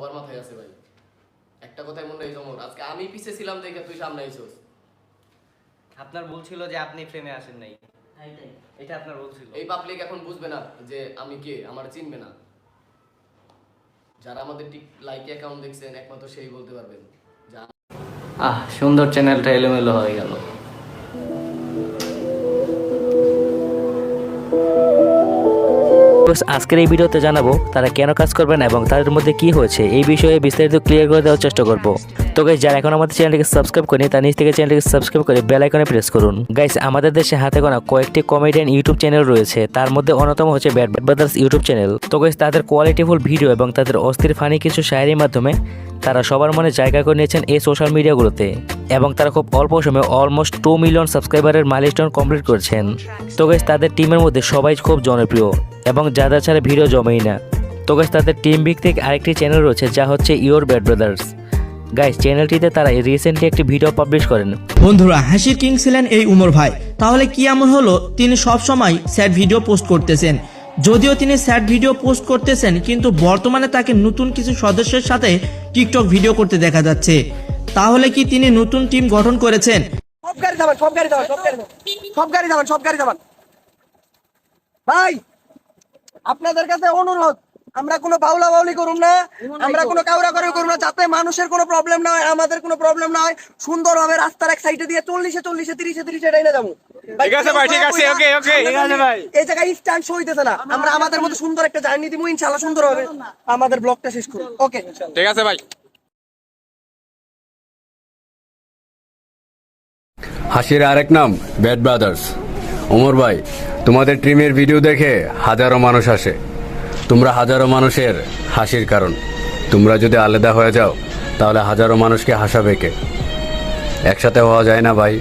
সবার মাথায় আছে ভাই। একটা কথাই মনে হয় তোমার, আজকে আমি পিছে ছিলাম দেখে তুই সামনে আইছস। আপনার ভুল ছিল যে আপনি ফ্রেমে আসেন নাই, এটা আপনার ভুল ছিল। এই পাবলিক এখন বুঝবে না যে আমি কে, আমার চিনবে না। যারা আমাদের টিক লাইক অ্যাকাউন্ট দেখছেন একমাত্র সেই বলতে পারবেন। সুন্দর, চ্যানেলটা এলোমেলো হয়ে গেল। আজকের এই ভিডিওতে জানাবো তারা কেন কাজ করবে না এবং তাদের মধ্যে কি হয়েছে এই বিষয়ে বিস্তারিত ক্লিয়ার করে দেওয়ার চেষ্টা করব। তো গাইস, যারা এখন আমাদের চ্যানেলটিকে সাবস্ক্রাইব করেনি তার নিচ থেকে চ্যানেলটিকে সাবস্ক্রাইব করে বেল আইকনে প্রেস করুন। গাইস, আমাদের দেশে হাতে গোনা কয়েকটি কমেডিয়ান ইউটিউব চ্যানেল রয়েছে, তার মধ্যে অন্যতম হচ্ছে ব্যাড ব্রাদার্স ইউটিউব চ্যানেল। তো গাইস, তাদের কোয়ালিটিফুল ভিডিও এবং তাদের অস্থির ফানি কিছু শায়েরির মাধ্যমে তারা সবার মনে জায়গা করে নিয়েছেন এই সোশ্যাল মিডিয়াগুলোতে এবং তারা খুব অল্প সময়ে অলমোস্ট 2 মিলিয়ন সাবস্ক্রাইবারের মাইলস্টোন কমপ্লিট করেছেন। তো গাইস, তাদের টিমের মধ্যে সবাই খুব জনপ্রিয় এবং যাদের ছাড়া ভিডিও জমেই না। তো গাইস, তাদের টিম ভিত্তিক আরেকটি চ্যানেল রয়েছে যা হচ্ছে ইওর ব্যাড ব্রাদার্স। গাইস, চ্যানেলটিতে তারা রিসেন্টলি একটি ভিডিও পাবলিশ করেন। বন্ধুরা, হাসির কিং ছিলেন এই উমর ভাই, তাহলে কি এমন হলো তিনি সব সময় স্যাড ভিডিও পোস্ট করতেছেন? যদিও তিনি স্যাড ভিডিও পোস্ট করতেছেন, কিন্তু বর্তমানে তাকে নতুন কিছু সদস্যের সাথে টিকটক ভিডিও করতে দেখা যাচ্ছে। তাহলে কি তিনি নতুন টিম গঠন করেছেন? সব গাড়ি যাবান ভাই, আপনাদের কাছে অনুরোধ, আমরা কোনো বাউলা বাউলি করুম না, আমরা কোনো কাউরা করে করুম না, যাতে মানুষের কোনো প্রবলেম না হয়, আমাদের কোনো প্রবলেম না হয়। সুন্দরভাবে রাস্তার এক সাইডে দিয়ে 40-এ 30-এ এটাই না যাবো। ঠিক আছে ভাই, ঠিক আছে, ওকে ওকে, ঠিক আছে ভাই। এই জায়গায় স্ট্যান্ড হইতেছে না, আমরা আমাদের মতো সুন্দর একটা জার্নি দিব, ইনশাআল্লাহ সুন্দর হবে। আমাদের ব্লগটা শেষ করুন, ওকে ঠিক আছে ভাই। হাসির আরেক নাম ব্যাড ব্রাদার্স। ওমর ভাই, তোমাদের টিমের ভিডিও দেখে হাজারো মানুষ আসে, তোমরা হাজারো মানুষের হাসির কারণ। তোমরা যদি আলাদা হয়ে যাও তাহলে হাজারো মানুষকে হাসাবে কে? একসাথে হওয়া যায় না ভাই।